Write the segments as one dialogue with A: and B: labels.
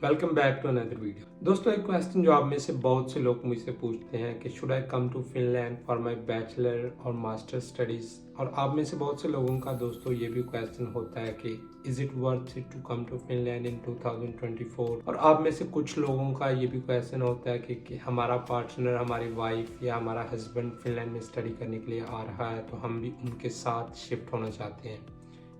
A: Welcome back to another video. दोस्तों, एक question जो आप में से बहुत से लोग मुझसे पूछते हैं कि should I come to Finland for my bachelor और मास्टर स्टडीज। और आप में से बहुत से लोगों का दोस्तों ये भी क्वेश्चन होता है कि is it worth it to come to Finland in 2024। और आप में से कुछ लोगों का ये भी क्वेश्चन होता है कि हमारा पार्टनर, हमारी वाइफ या हमारा हस्बैंड फिनलैंड में स्टडी करने के लिए आ रहा है तो हम भी उनके साथ शिफ्ट होना चाहते हैं,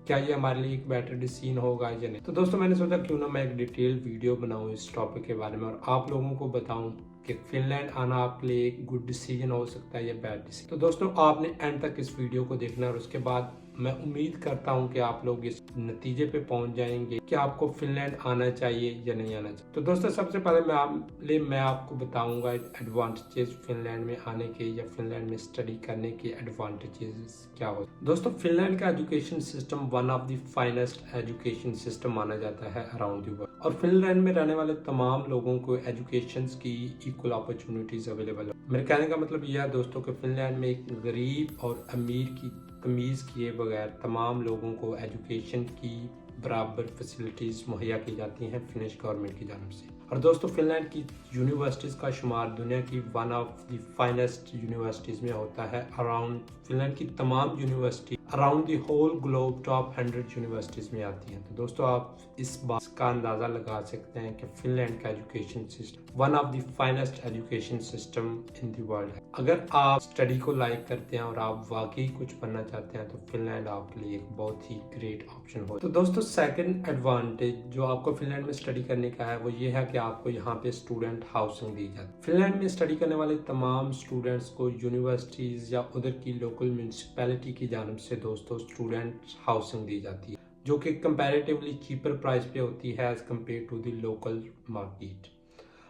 A: क्या ये हमारे लिए एक बेटर डिसीजन होगा या नहीं। तो दोस्तों, मैंने सोचा क्यों ना मैं एक डिटेल वीडियो बनाऊं इस टॉपिक के बारे में और आप लोगों को बताऊं कि फिनलैंड आना आपके लिए एक गुड डिसीजन हो सकता है या बैड डिसीजन। तो दोस्तों, आपने एंड तक इस वीडियो को देखना और उसके बाद मैं उम्मीद करता हूं कि आप लोग इस नतीजे पे पहुंच जाएंगे कि आपको फिनलैंड आना चाहिए या नहीं आना चाहिए। तो दोस्तों, सबसे पहले मैं आपको बताऊंगा एडवांटेजेस फिनलैंड में आने के या फिनलैंड में स्टडी करने के एडवांटेजेस क्या हो। दोस्तों, फिनलैंड का education system one of the finest education system माना जाता है अराउंड द वर्ल्ड। और फिनलैंड में रहने वाले तमाम लोगों को एजुकेशन की इक्वल अपॉर्चुनिटीज अवेलेबल है। मेरे कहने का मतलब यह है दोस्तों कि फिनलैंड में एक गरीब और अमीर की तमीज किए बगैर तमाम लोगों को एजुकेशन की बराबर फैसिलिटीज मुहैया की जाती हैं फिनिश गवर्नमेंट की जानिब से। और दोस्तों, फिनलैंड की यूनिवर्सिटीज का शुमार दुनिया की one of the finest universities में होता है। अराउंड फिनलैंड की तमाम university around the whole globe top 100 universities में आती हैं। तो दोस्तों, आप इस बात का अंदाजा लगा सकते हैं कि फिनलैंड का education system one of the finest education system in the world है। अगर आप स्टडी को लाइक करते हैं और आप वाकई कुछ बनना चाहते हैं तो फिनलैंड आपके लिए एक बहुत ही ग्रेट ऑप्शन हो। तो दोस्तों, सेकंड एडवांटेज जो आपको फिनलैंड में स्टडी करने का है वो ये है कि आपको यहाँ पे स्टूडेंट हाउसिंग दी जाती है। फिनलैंड में स्टडी करने वाले तमाम स्टूडेंट्स को यूनिवर्सिटीज या उधर की लोकल म्यूनिसिपैलिटी की जानिब से दोस्तों स्टूडेंट हाउसिंग दी जाती है, जो कि कंपैरेटिवली चीपर प्राइस पे होती है as compare to the local market.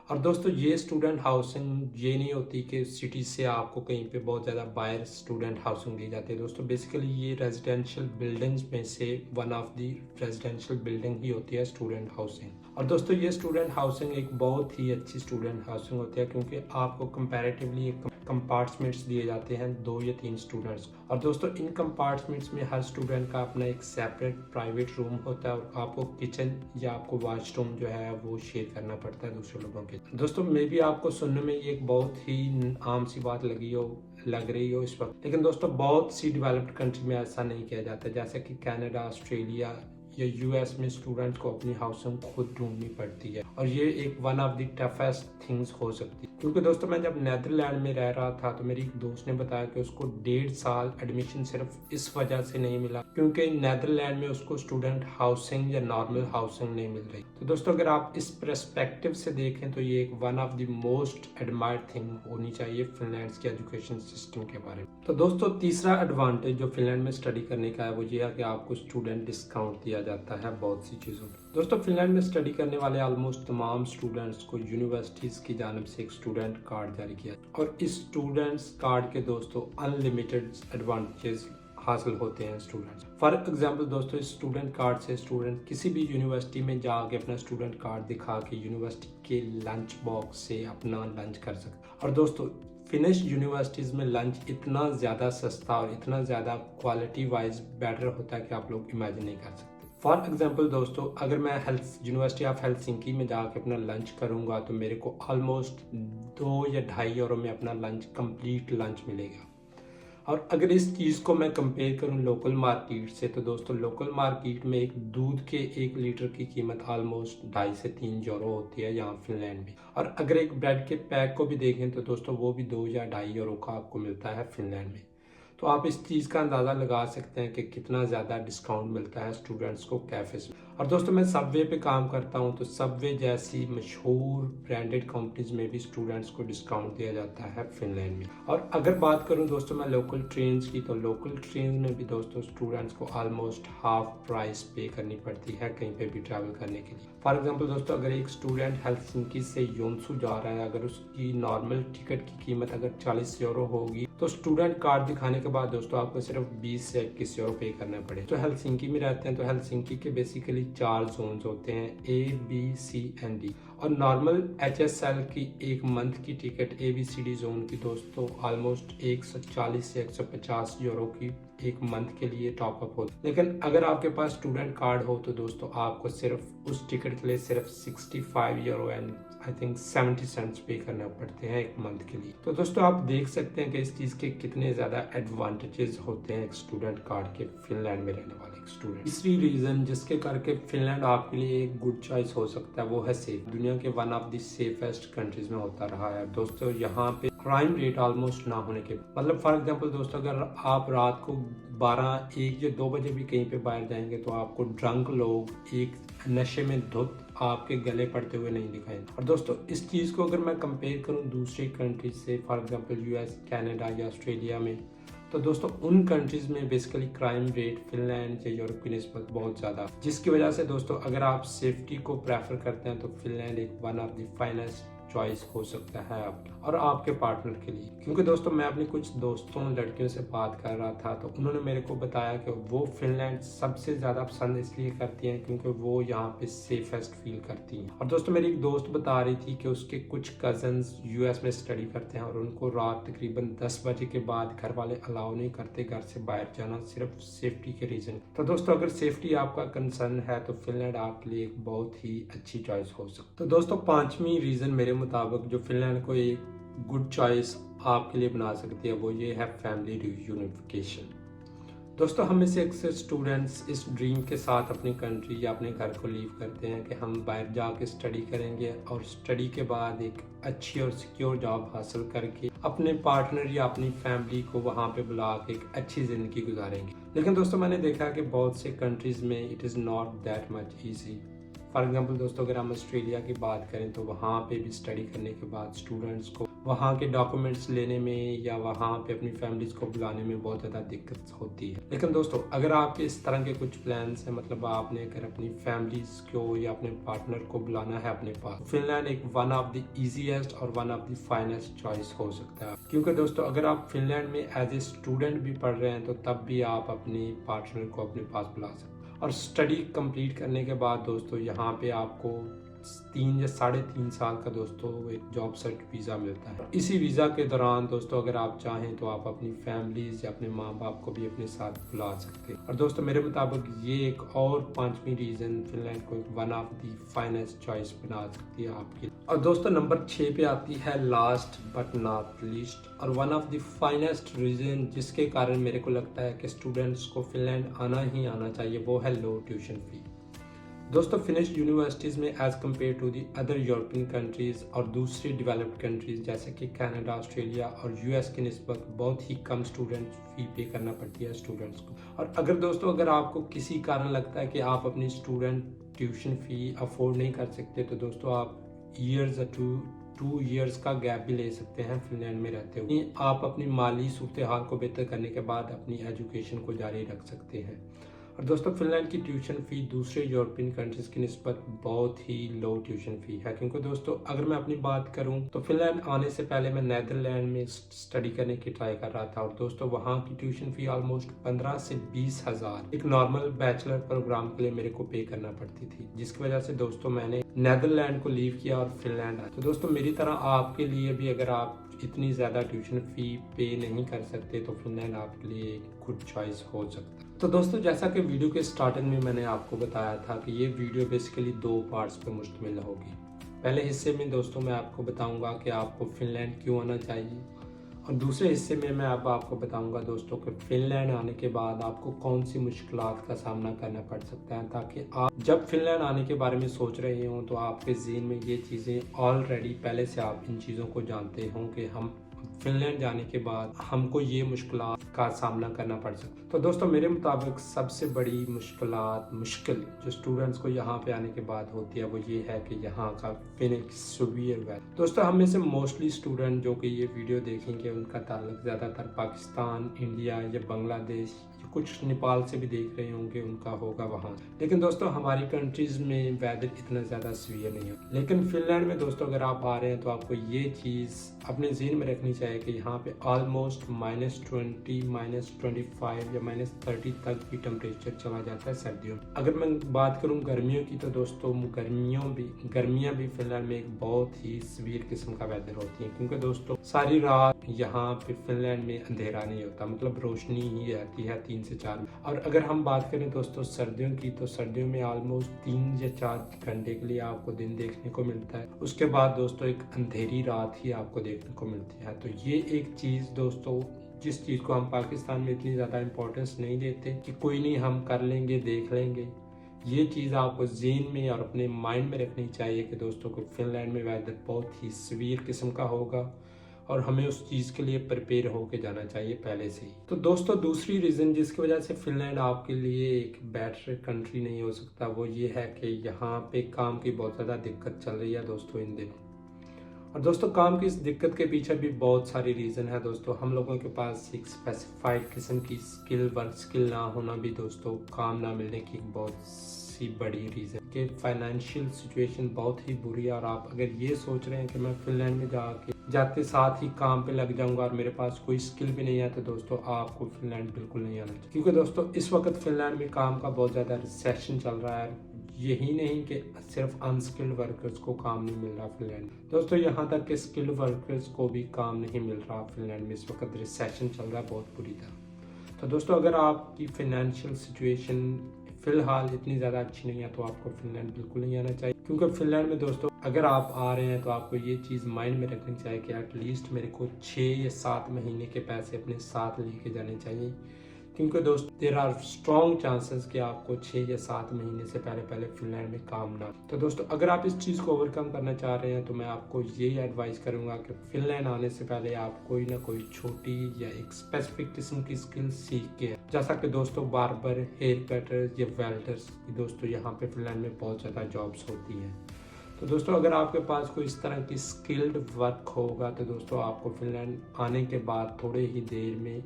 A: और दोस्तों, ये स्टूडेंट हाउसिंग ये नहीं होती कि सिटी से आपको कहीं पे बहुत ज़्यादा बाहर स्टूडेंट हाउसिंग दी जाती है। दोस्तों, बेसिकली ये रेजिडेंशियल बिल्डिंग्स में से one of the residential building ही होती है स्टूडेंट हाउसिंग। और दोस्तों, ये स्टूडेंट हाउसिंग एक बहुत ही अच्छी स्टूडेंट हाउसिंग होती है क्योंकि आपको कंपैरेटिवली एक कंपार्टमेंट्स दिए जाते हैं 2 या 3 स्टूडेंट्स। और दोस्तों, इन कंपार्टमेंट्स में हर स्टूडेंट का अपना एक सेपरेट प्राइवेट रूम होता है और आपको किचन या आपको वॉशरूम जो है वो शेयर करना पड़ता है दूसरे लोगों के। दोस्तों, मे भी आपको सुनने में ये एक बहुत ही आम सी बात लग रही हो इस वक्त, लेकिन दोस्तों बहुत सी डेवलप्ड कंट्री में ऐसा नहीं किया जाता। जैसे कि कनाडा, ऑस्ट्रेलिया या यूएस में स्टूडेंट्स को अपनी हाउसिंग खुद ढूंढनी पड़ती है और ये एक one of the toughest things हो सकती है। क्योंकि दोस्तों, मैं जब नेदरलैंड में रह रहा था तो मेरी एक दोस्त ने बताया कि उसको 1.5 साल एडमिशन सिर्फ इस वजह से नहीं मिला क्योंकि नेदरलैंड में उसको स्टूडेंट हाउसिंग या नॉर्मल हाउसिंग नहीं मिल रही। तो दोस्तों, अगर आप इस पर्सपेक्टिव से देखें तो ये एक one of the most admired thing होनी चाहिए फिनलैंड के एजुकेशन सिस्टम के बारे में। तो दोस्तों, तीसरा एडवांटेज जो फिनलैंड में स्टडी करने का है वो ये है कि आपको स्टूडेंट डिस्काउंट दिया जाता है बहुत सी चीज़ों में। दोस्तों, फिनलैंड में स्टडी करने वाले ऑलमोस्ट तमाम स्टूडेंट्स को यूनिवर्सिटीज की जानिब से एक स्टूडेंट कार्ड जारी किया और इस स्टूडेंट्स कार्ड के दोस्तों अनलिमिटेड एडवांटेजेस हासिल होते हैं स्टूडेंट्स। फॉर एग्जांपल दोस्तों, इस स्टूडेंट कार्ड से स्टूडेंट किसी भी यूनिवर्सिटी में जाके अपना स्टूडेंट कार्ड दिखा के यूनिवर्सिटी के लंच बॉक्स से अपना लंच कर सकते हैं। और दोस्तों, फिनिश यूनिवर्सिटीज़ में लंच इतना ज़्यादा सस्ता और इतना ज़्यादा क्वालिटी वाइज बेटर होता है कि आप लोग इमेजिन नहीं कर सकते। फॉर एग्जांपल दोस्तों, अगर मैं यूनिवर्सिटी ऑफ हेलसिंकी में जाकर अपना लंच करूंगा तो मेरे को ऑलमोस्ट 2 या 2.5 यूरो में अपना लंच कंप्लीट लंच मिलेगा। और अगर इस चीज़ को मैं कंपेयर करूं लोकल मार्केट से तो दोस्तों, लोकल मार्केट में एक दूध के 1 लीटर की कीमत ऑलमोस्ट 2.5 से 3 यूरो होती है यहाँ फिनलैंड में। और अगर एक ब्रेड के पैक को भी देखें तो दोस्तों वो भी 2 या 2.5 यूरो का आपको मिलता है फिनलैंड में। तो आप इस चीज़ का अंदाज़ा लगा सकते हैं कि कितना ज़्यादा डिस्काउंट मिलता है स्टूडेंट्स को कैफेज में। और दोस्तों, मैं सबवे पे काम करता हूं तो सबवे जैसी मशहूर ब्रांडेड कंपनीज में भी स्टूडेंट्स को डिस्काउंट दिया जाता है फिनलैंड में। और अगर बात करूं दोस्तों मैं लोकल ट्रेन की तो लोकल ट्रेन में भी दोस्तों स्टूडेंट्स को ऑलमोस्ट हाफ प्राइस पे करनी पड़ती है कहीं पे भी ट्रैवल करने के लिए। फॉर एग्जाम्पल दोस्तों, अगर एक स्टूडेंट हेलसिंकी से योंसू जा रहा है, अगर उसकी नॉर्मल टिकट की कीमत अगर 40 यूरो होगी तो स्टूडेंट कार्ड दिखाने के बाद दोस्तों आपको सिर्फ 20 से 21 यूरो पे करना पड़े। तो हेलसिंकी में रहते हैं तो हेलसिंकी के बेसिकली 4 जोन्स होते हैं, ABCND। और नॉर्मल HSL की एक मंथ की टिकट ABCD जोन की दोस्तों ऑलमोस्ट 140 से 150 यूरो की एक मंथ के लिए टॉप अप हो। लेकिन अगर आपके पास स्टूडेंट कार्ड हो तो दोस्तों आपको सिर्फ उस टिकट के लिए सिर्फ 65 euro and I think 70 cents पे करना पड़ते हैं एक मंथ के लिए। तो दोस्तों आप देख सकते हैं कि इस चीज़ के कितने ज़्यादा एडवांटेजेस होते हैं एक स्टूडेंट कार्ड के फिनलैंड में रहने वाले स्टूडेंट। तीसरी रीज़न जिसके करके फिनलैंड आपके लिए एक गुड चॉइस हो सकता है वो है सेफ। दुनिया के one of the safest countries में होता रहा है दोस्तों। यहाँ पे क्राइम रेट ऑलमोस्ट ना होने के मतलब फॉर एग्जांपल दोस्तों अगर आप रात को 12, 1 या 2 बजे भी कहीं पे बाहर जाएंगे तो आपको ड्रंक लोग एक नशे में धुत आपके गले पड़ते हुए नहीं दिखाएंगे। और दोस्तों इस चीज़ को अगर मैं कंपेयर करूँ दूसरी कंट्रीज से फॉर एग्जांपल यूएस, कनाडा या ऑस्ट्रेलिया में, तो दोस्तों उन कंट्रीज में बेसिकली क्राइम रेट फिनलैंड या यूरोप की निस्बत बहुत ज़्यादा, जिसकी वजह से दोस्तों अगर आप सेफ्टी को प्रेफर करते हैं तो फिनलैंड एक one of the finest choice हो सकता है आपका और आपके पार्टनर के लिए। क्योंकि दोस्तों मैं अपने कुछ दोस्तों लड़कियों से बात कर रहा था तो उन्होंने मेरे को बताया कि वो फिनलैंड सबसे ज़्यादा पसंद इसलिए करती हैं क्योंकि वो यहाँ पे सेफेस्ट फील करती हैं। और दोस्तों मेरी एक दोस्त बता रही थी कि उसके कुछ कजन्स यूएस में स्टडी करते हैं और उनको रात तकरीबन 10 बजे के बाद घर वाले अलाउ नहीं करते घर से बाहर जाना सिर्फ सेफ्टी के रीज़न। तो दोस्तों अगर सेफ्टी आपका कंसर्न है तो फिनलैंड आपके लिए एक बहुत ही अच्छी चॉइस हो सकती है। तो दोस्तों पांचवी रीज़न मेरे मुताबिक जो फिनलैंड को एक गुड चॉइस आपके लिए बना सकती है वो ये है फैमिली रियूनिफिकेशन। दोस्तों हम में से अक्सर स्टूडेंट्स इस ड्रीम के साथ अपनी कंट्री या अपने घर को लीव करते हैं कि हम बाहर जाके स्टडी करेंगे और स्टडी के बाद एक अच्छी और सिक्योर जॉब हासिल करके अपने पार्टनर या अपनी फैमिली को वहाँ पे बुला के एक अच्छी ज़िंदगी गुजारेंगे। लेकिन दोस्तों मैंने देखा कि बहुत से कंट्रीज़ में it is not that much easy. For example दोस्तों अगर हम ऑस्ट्रेलिया की बात करें तो वहाँ पे भी स्टडी करने के बाद स्टूडेंट्स को वहाँ के डॉक्यूमेंट्स लेने में या वहाँ पे अपनी फैमिलीज को बुलाने में बहुत ज़्यादा दिक्कत होती है। लेकिन दोस्तों अगर आपके इस तरह के कुछ प्लान्स हैं, मतलब आपने अगर अपनी फैमिलीज को या अपने पार्टनर को बुलाना है अपने पास, फिनलैंड एक वन ऑफ द ईजीएस्ट और one of the finest choice हो सकता है। क्योंकि दोस्तों अगर आप फिनलैंड में एज ए स्टूडेंट भी पढ़ रहे हैं तो तब भी आप अपने पार्टनर को अपने पास बुला सकते हैं। और स्टडी कंप्लीट करने के बाद दोस्तों यहाँ पे आपको 3 या 3.5 साल का दोस्तों एक जॉब सर्च वीज़ा मिलता है। इसी वीज़ा के दौरान दोस्तों अगर आप चाहें तो आप अपनी फैमिलीज या अपने माँ बाप को भी अपने साथ बुला सकते हैं। और दोस्तों मेरे मुताबिक ये एक और पांचवी रीज़न फिनलैंड को one of the finest choice बना सकती है आपकी। और दोस्तों नंबर 6 पे आती है लास्ट बट नॉट लीस्ट और one of the finest reason जिसके कारण मेरे को लगता है कि स्टूडेंट्स को फिनलैंड आना ही आना चाहिए वो है लो ट्यूशन फी। दोस्तों फिनिश यूनिवर्सिटीज़ में as compare to the other European countries और दूसरी डेवलप्ड कंट्रीज़ जैसे कि कनाडा, ऑस्ट्रेलिया और यूएस की निस्बत बहुत ही कम स्टूडेंट फ़ी पे करना पड़ती है स्टूडेंट्स को। और अगर आपको किसी कारण लगता है कि आप अपनी स्टूडेंट ट्यूशन फ़ी अफोर्ड नहीं कर सकते तो दोस्तों आप ईयर्स या 2 ईयर्स का गैप भी ले सकते हैं फिनलैंड में रहते हुए। आप अपनी माली सूरत हाल को बेहतर करने के बाद अपनी एजुकेशन को जारी रख सकते हैं। और दोस्तों फिनलैंड की ट्यूशन फ़ी दूसरे यूरोपियन कंट्रीज़ की निस्बत बहुत ही लो ट्यूशन फ़ी है। क्योंकि दोस्तों अगर मैं अपनी बात करूं तो फिनलैंड आने से पहले मैं नीदरलैंड में स्टडी करने की ट्राई कर रहा था और दोस्तों वहां की ट्यूशन फ़ी ऑलमोस्ट 15 से 20 हज़ार एक नॉर्मल बैचलर प्रोग्राम के लिए मेरे को पे करना पड़ती थी, जिसकी वजह से दोस्तों मैंने नीदरलैंड को लीव किया और फिनलैंड आया। तो दोस्तों मेरी तरह आपके लिए भी अगर आप इतनी ज़्यादा ट्यूशन फ़ी पे नहीं कर सकते तो फिनलैंड आपके लिए गुड चॉइस हो सकता है। तो दोस्तों जैसा कि वीडियो के स्टार्टिंग में मैंने आपको बताया था कि ये वीडियो बेसिकली 2 पार्ट्स पे मुश्तमिल होगी। पहले हिस्से में दोस्तों मैं आपको बताऊंगा कि आपको फिनलैंड क्यों आना चाहिए और दूसरे हिस्से में मैं अब आपको बताऊंगा दोस्तों कि फिनलैंड आने के बाद आपको कौन सी मुश्किलात का सामना करना पड़ सकता है, ताकि आप जब फिनलैंड आने के बारे में सोच रहे हों तो आपके ज़हन में ये चीज़ें ऑलरेडी पहले से आप इन चीज़ों को जानते हों कि हम फिनलैंड जाने के बाद हमको ये मुश्किलात का सामना करना पड़ सकता है। तो दोस्तों मेरे मुताबिक सबसे बड़ी मुश्किल जो स्टूडेंट्स को यहाँ पे आने के बाद होती है वो ये है कि यहाँ का फिनिक्स सीवियर वेदर। दोस्तों हम में से मोस्टली स्टूडेंट जो कि ये वीडियो देखेंगे उनका ताल्लुक ज़्यादातर पाकिस्तान, इंडिया या बांग्लादेश कुछ नेपाल से भी देख रहे होंगे उनका होगा वहाँ। लेकिन दोस्तों हमारी कंट्रीज में वेदर इतना ज़्यादा सीवियर नहीं है। लेकिन फिनलैंड में दोस्तों अगर आप आ रहे हैं तो आपको ये चीज़ अपने ज़हन में रखनी चाहिए कि यहाँ पे ऑलमोस्ट -20, -25 या -30 तक भी टेम्परेचर चला जाता है सर्दियों में। अगर मैं बात करूँ गर्मियों की तो दोस्तों गर्मियाँ भी फिनलैंड में एक बहुत ही सीवियर किस्म का वेदर होती है, क्योंकि दोस्तों सारी रात यहाँ पे फिनलैंड में अंधेरा नहीं होता, मतलब रोशनी ही रहती है 3 से 4। और अगर हम बात करें दोस्तों सर्दियों की, तो सर्दियों में ऑलमोस्ट 3 या 4 घंटे के लिए आपको दिन देखने को मिलता है। उसके बाद दोस्तों एक अंधेरी रात ही आपको देखने को मिलती है। तो ये एक चीज़ दोस्तों, जिस चीज़ को हम पाकिस्तान में इतनी ज़्यादा इम्पोर्टेंस नहीं देते कि कोई नहीं हम कर लेंगे, देख लेंगे, ये चीज़ आपको ज़हन में और अपने माइंड में रखनी चाहिए कि दोस्तों को फिनलैंड में वेदर बहुत ही सीवियर किस्म का होगा और हमें उस चीज़ के लिए प्रिपेयर होके जाना चाहिए पहले से ही। तो दोस्तों दूसरी रीज़न जिसकी वजह से फिनलैंड आपके लिए एक बेटर कंट्री नहीं हो सकता वो ये है कि यहाँ पे काम की बहुत ज़्यादा दिक्कत चल रही है दोस्तों इन दिनों। और दोस्तों काम की इस दिक्कत के पीछे भी बहुत सारी रीज़न है दोस्तों। हम लोगों के पास एक स्पेसिफाइड किस्म की वर्क स्किल ना होना भी दोस्तों काम ना मिलने की एक बहुत सी बड़ी रीज़न कि फाइनेंशियल सिचुएशन बहुत ही बुरी है। और आप अगर ये सोच रहे हैं कि मैं फिनलैंड में जाते साथ ही काम पे लग जाऊंगा और मेरे पास कोई स्किल भी नहीं है, तो दोस्तों आपको फिनलैंड बिल्कुल नहीं आना चाहिए, क्योंकि दोस्तों इस वक्त फिनलैंड में काम का बहुत ज़्यादा रिसेशन चल रहा है। यही नहीं कि सिर्फ अनस्किल्ड वर्कर्स को काम नहीं मिल रहा फिनलैंड में दोस्तों, यहाँ तक कि स्किल्ड वर्कर्स को भी काम नहीं मिल रहा फिनलैंड में। इस वक्त रिसेशन चल रहा है बहुत बुरी तरह। तो दोस्तों अगर आपकी फाइनेंशियल सिचुएशन फिलहाल इतनी ज़्यादा अच्छी नहीं है तो आपको फिनलैंड बिल्कुल नहीं आना चाहिए, क्योंकि फिनलैंड में दोस्तों अगर आप आ रहे हैं तो आपको ये चीज़ माइंड में रखनी चाहिए कि एटलीस्ट मेरे को 6 या 7 महीने के पैसे अपने साथ लेके जाने चाहिए, क्योंकि दोस्त देयर आर स्ट्रॉन्ग चांसेस कि आपको 6 या 7 महीने से पहले फिनलैंड में काम ना। तो दोस्तों अगर आप इस चीज़ को ओवरकम करना चाह रहे हैं तो मैं आपको यही एडवाइस करूंगा कि फिनलैंड आने से पहले आप कोई ना कोई छोटी या एक स्पेसिफिक किस्म की स्किल सीख के, जैसा कि दोस्तों बार्बर, हेयर कटर्स या वेल्डर्स की दोस्तों यहाँ पे फिनलैंड में बहुत ज़्यादा जॉब्स होती हैं। तो दोस्तों अगर आपके पास कोई इस तरह की स्किल्ड वर्क होगा तो दोस्तों आपको फिनलैंड आने के बाद थोड़े ही देर में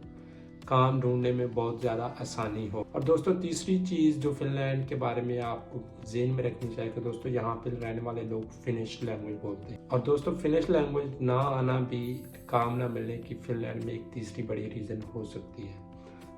A: काम ढूंढने में बहुत ज़्यादा आसानी हो। और दोस्तों तीसरी चीज़ जो फिनलैंड के बारे में आपको ज़हन में रखनी चाहिए कि दोस्तों यहाँ पे रहने वाले लोग फिनिश लैंग्वेज बोलते हैं, और दोस्तों फिनिश लैंग्वेज ना आना भी काम ना मिलने की फिनलैंड में एक तीसरी बड़ी रीज़न हो सकती है।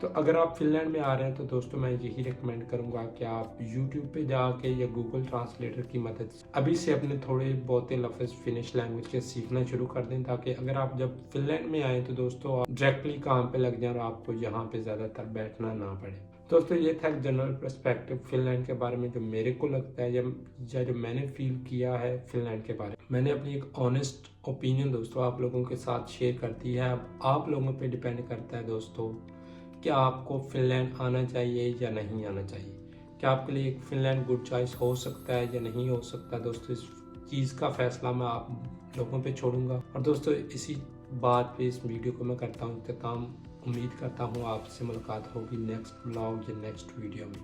A: तो अगर आप फिनलैंड में आ रहे हैं तो दोस्तों मैं यही रिकमेंड करूंगा कि आप YouTube पे जाके या गूगल ट्रांसलेटर की मदद से अभी से अपने थोड़े बहुत लफ्ज़ फिनिश लैंग्वेज के सीखना शुरू कर दें, ताकि अगर आप जब फिनलैंड में आए तो दोस्तों आप डायरेक्टली काम पे लग जाए और आपको यहाँ पे ज़्यादातर बैठना ना पड़े। दोस्तों ये था एक जनरल पर्सपेक्टिव फिनलैंड के बारे में जो मेरे को लगता है या जो मैंने फील किया है फिनलैंड के बारे में। मैंने अपनी एक ऑनेस्ट ओपिनियन दोस्तों आप लोगों के साथ शेयर कर दी है। अब आप लोगों पे डिपेंड करता है दोस्तों क्या आपको फिनलैंड आना चाहिए या नहीं आना चाहिए। क्या आपके लिए एक फिनलैंड गुड चॉइस हो सकता है या नहीं हो सकता दोस्तों, इस चीज़ का फैसला मैं आप लोगों पे छोड़ूंगा। और दोस्तों इसी बात पे इस वीडियो को मैं करता हूँ इख्तिताम। उम्मीद करता हूँ आपसे मुलाकात होगी नेक्स्ट ब्लॉग या नेक्स्ट वीडियो में।